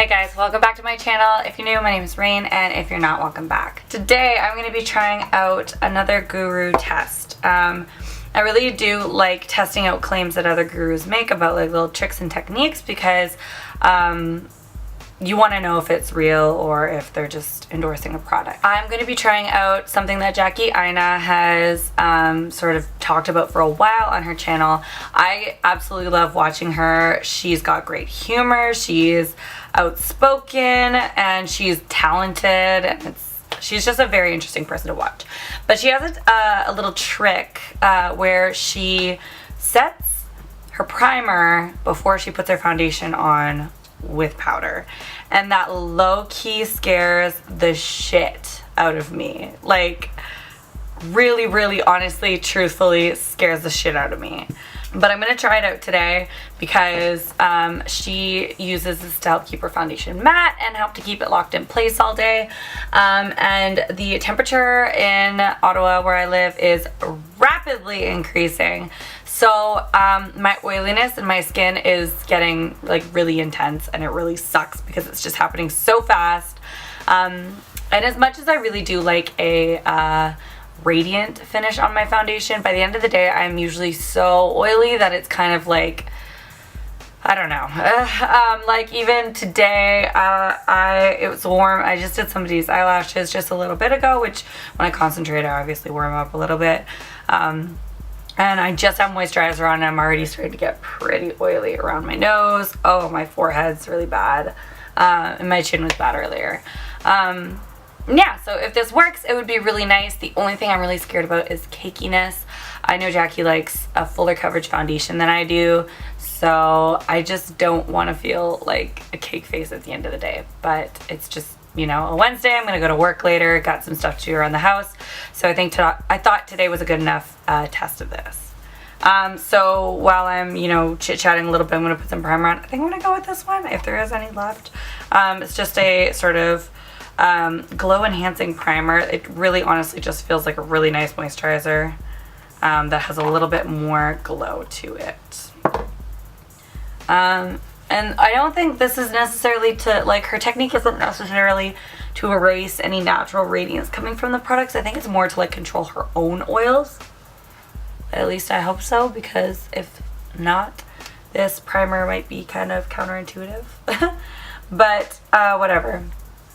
Hey guys, welcome back to my channel. If you're new, my name is Rain, and if you're not, welcome back. Today I'm going to be trying out another guru test. I really do like testing out claims that other gurus make about like little tricks and techniques because you want to know if it's real or if they're just endorsing a product. I'm going to be trying out something that Jackie Aina has sort of talked about for a while on her channel. I absolutely love watching her. She's got great humor, she's outspoken, and she's talented, and she's just a very interesting person to watch. But she has a little trick where she sets her primer before she puts her foundation on with powder, and that low-key scares the shit out of me. Like, really honestly, truthfully scares the shit out of me. But I'm gonna try it out today because she uses this to help keep her foundation matte and help to keep it locked in place all day. And the temperature in Ottawa, where I live, is rapidly increasing. So my oiliness in my skin is getting like really intense, and it really sucks because it's just happening so fast. And as much as I really do like a radiant finish on my foundation, by the end of the day I'm usually so oily that it's kind of like, I don't know. Like even today, it was warm. I just did somebody's eyelashes just a little bit ago, which when I concentrate I obviously warm up a little bit. And I just have moisturizer on, and I'm already starting to get pretty oily around my nose. Oh, my forehead's really bad. And my chin was bad earlier. Yeah, so if this works, it would be really nice. The only thing I'm really scared about is cakiness. I know Jackie likes a fuller coverage foundation than I do, so I just don't want to feel like a cake face at the end of the day. But it's just, you know, a Wednesday. I'm going to go to work later, got some stuff to do around the house, so I thought today was a good enough test of this. So while I'm, you know, chit-chatting a little bit, I'm going to put some primer on. I think I'm going to go with this one, if there is any left. It's just a sort of glow enhancing primer. It really honestly just feels like a really nice moisturizer that has a little bit more glow to it. And I don't think this is necessarily to, like, her technique isn't necessarily to erase any natural radiance coming from the products. I think it's more to like control her own oils. At least I hope so, because if not, this primer might be kind of counterintuitive. But whatever.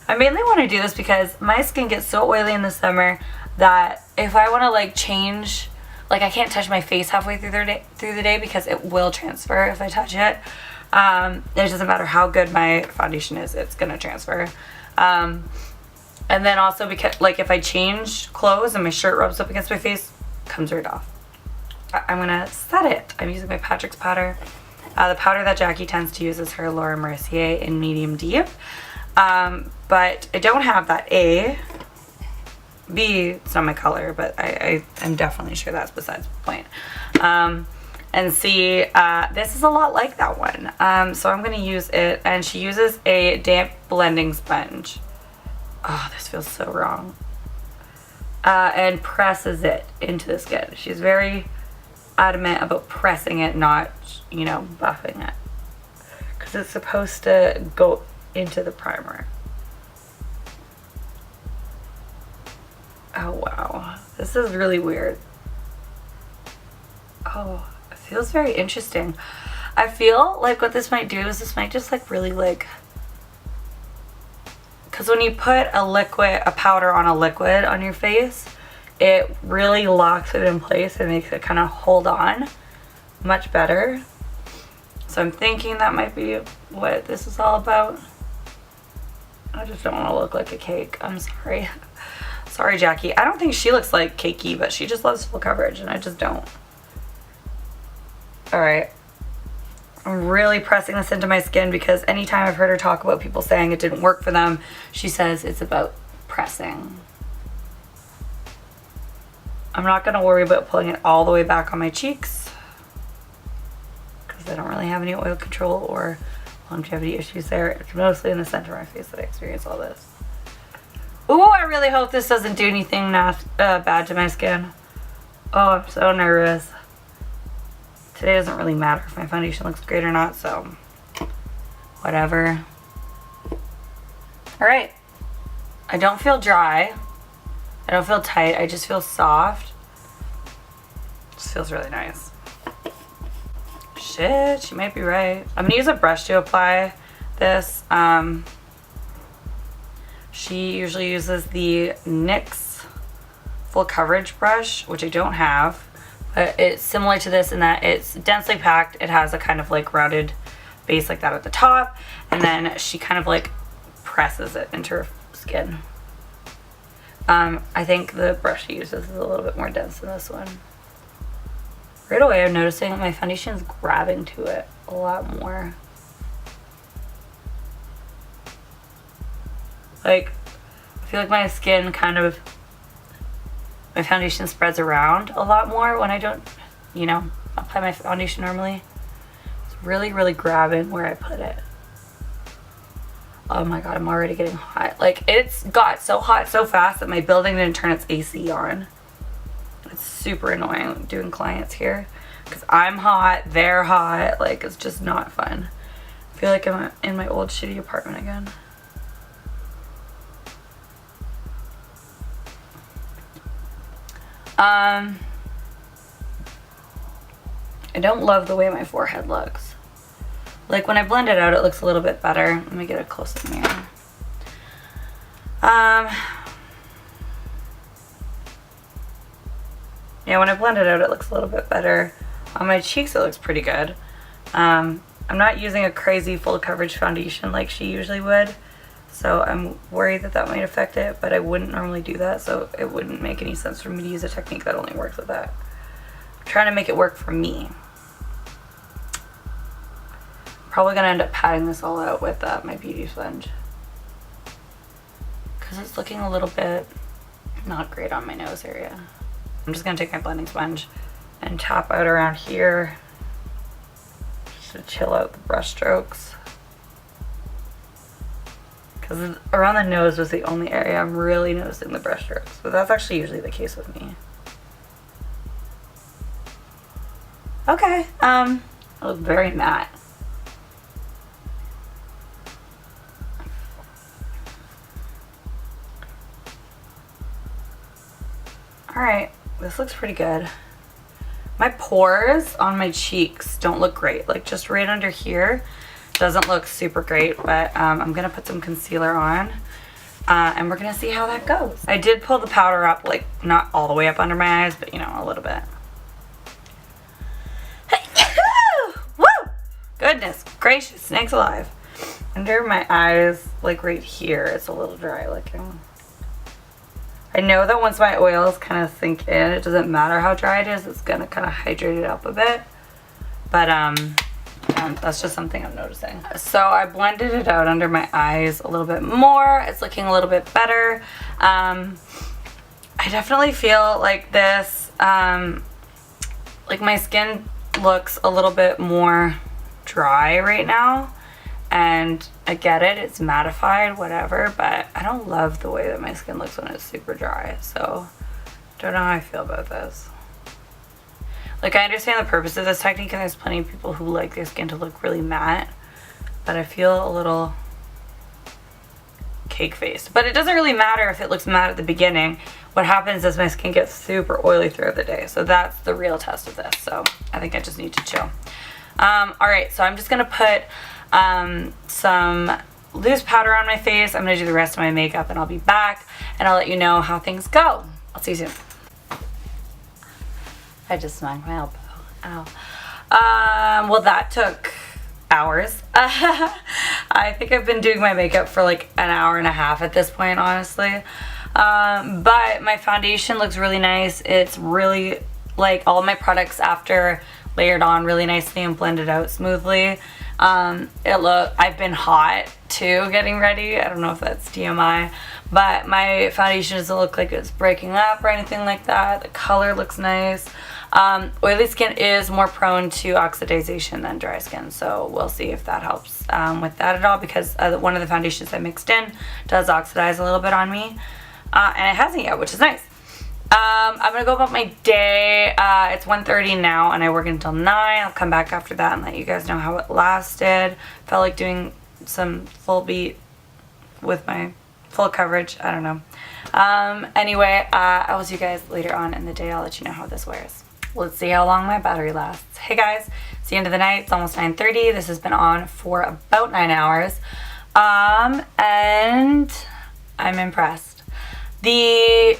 I mainly want to do this because my skin gets so oily in the summer that if I want to like change, like I can't touch my face halfway through the day because it will transfer if I touch it. It doesn't matter how good my foundation is, it's gonna transfer. And then also because like if I change clothes and my shirt rubs up against my face, it comes right off. I'm gonna set it. I'm using my Patrick's powder. The powder that Jackie tends to use is her Laura Mercier in medium deep. But I don't have that A. B, it's not my color, but I'm definitely sure that's besides the point. And C, this is a lot like that one. So I'm going to use it, and she uses a damp blending sponge. Oh, this feels so wrong. And presses it into the skin. She's very adamant about pressing it, not, you know, buffing it. Because it's supposed to go into the primer. Oh wow, this is really weird. Oh, it feels very interesting. I feel like what this might do is this might just like really like, because when you put a powder on a liquid on your face, it really locks it in place and makes it kind of hold on much better. So I'm thinking that might be what this is all about. I just don't want to look like a cake. I'm sorry. Sorry, Jackie. I don't think she looks like cakey, but she just loves full coverage, and I just don't. Alright. I'm really pressing this into my skin because anytime I've heard her talk about people saying it didn't work for them, she says it's about pressing. I'm not going to worry about pulling it all the way back on my cheeks because I don't really have any oil control or longevity issues there. It's mostly in the center of my face that I experience all this. Ooh, I really hope this doesn't do anything bad to my skin. Oh, I'm so nervous. Today doesn't really matter if my foundation looks great or not, so whatever. Alright. I don't feel dry. I don't feel tight. I just feel soft. This feels really nice. Shit, she might be right. I'm gonna use a brush to apply this. She usually uses the NYX full coverage brush, which I don't have, but it's similar to this in that it's densely packed. It has a kind of like rounded base like that at the top, and then she kind of like presses it into her skin. I think the brush she uses is a little bit more dense than this one. Right away I'm noticing that my foundation is grabbing to it a lot more. Like, I feel like my skin kind of, my foundation spreads around a lot more when I don't, you know, apply my foundation normally. It's really, really grabbing where I put it. Oh my god, I'm already getting hot. Like, it's got so hot so fast that my building didn't turn its AC on. It's super annoying doing clients here because I'm hot, they're hot. Like, it's just not fun. I feel like I'm in my old shitty apartment again. I don't love the way my forehead looks. Like, when I blend it out, it looks a little bit better. Let me get a close-up mirror. Yeah, when I blend it out, it looks a little bit better. On my cheeks, it looks pretty good. I'm not using a crazy full coverage foundation like she usually would, so I'm worried that that might affect it, but I wouldn't normally do that, so it wouldn't make any sense for me to use a technique that only works with that. I'm trying to make it work for me. Probably gonna end up patting this all out with my beauty sponge because it's looking a little bit not great on my nose area. I'm just gonna take my blending sponge and tap out around here just to chill out the brush strokes, because around the nose was the only area I'm really noticing the brush strokes, but that's actually usually the case with me. Okay, that was very matte. Alright, this looks pretty good. My pores on my cheeks don't look great. Like, just right under here doesn't look super great, but I'm going to put some concealer on. And we're going to see how that goes. I did pull the powder up, like, not all the way up under my eyes, but, you know, a little bit. Woo! Goodness gracious, snakes alive. Under my eyes, like right here, it's a little dry looking. I know that once my oils kind of sink in, it doesn't matter how dry it is, it's gonna kind of hydrate it up a bit. But that's just something I'm noticing. So I blended it out under my eyes a little bit more. It's looking a little bit better. I definitely feel like this, like my skin looks a little bit more dry right now. And I get it, it's mattified, whatever, but I don't love the way that my skin looks when it's super dry, so don't know how I feel about this. Like, I understand the purpose of this technique, and there's plenty of people who like their skin to look really matte, but I feel a little cake-faced. But it doesn't really matter if it looks matte at the beginning. What happens is my skin gets super oily throughout the day, so that's the real test of this, so I think I just need to chill. Alright, so I'm just gonna put some loose powder on my face. I'm gonna do the rest of my makeup and I'll be back and I'll let you know how things go. I'll see you soon. I just smacked my elbow. Ow. Well, that took hours. I think I've been doing my makeup for like an hour and a half at this point, honestly. But my foundation looks really nice. It's really, like, all of my products after layered on really nicely and blended out smoothly. I've been hot too getting ready. I don't know if that's TMI, but my foundation doesn't look like it's breaking up or anything like that. The color looks nice. Oily skin is more prone to oxidization than dry skin, so we'll see if that helps with that at all, because one of the foundations I mixed in does oxidize a little bit on me, and it hasn't yet, which is nice. I'm gonna go about my day. It's 1:30 now and I work until 9. I'll come back after that and let you guys know how it lasted. Felt like doing some full with my full coverage. I don't know. Anyway, I will see you guys later on in the day. I'll let you know how this wears. Let's see how long my battery lasts. Hey guys, it's the end of the night. It's almost 9:30. This has been on for about 9 hours. And I'm impressed. The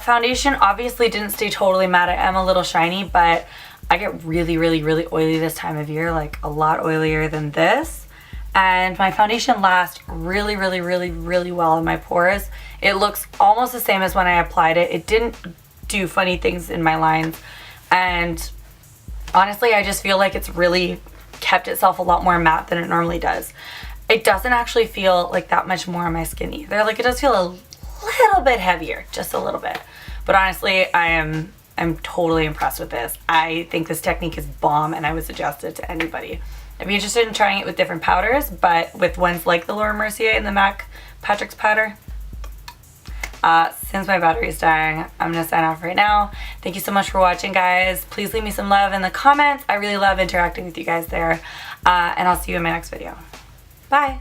foundation obviously didn't stay totally matte. I am a little shiny, but I get really, really, really oily this time of year, like a lot oilier than this. And my foundation lasts really, really, really, really well in my pores. It looks almost the same as when I applied it. It didn't do funny things in my lines. And honestly, I just feel like it's really kept itself a lot more matte than it normally does. It doesn't actually feel like that much more on my skin either. Like, it does feel a little bit heavier, just a little bit. But honestly, I'm totally impressed with this. I think this technique is bomb, and I would suggest it to anybody. I'd be interested in trying it with different powders, but with ones like the Laura Mercier and the MAC Patrick's powder. Since my battery is dying, I'm gonna sign off right now. Thank you so much for watching, guys. Please leave me some love in the comments. I really love interacting with you guys there. And I'll see you in my next video. Bye.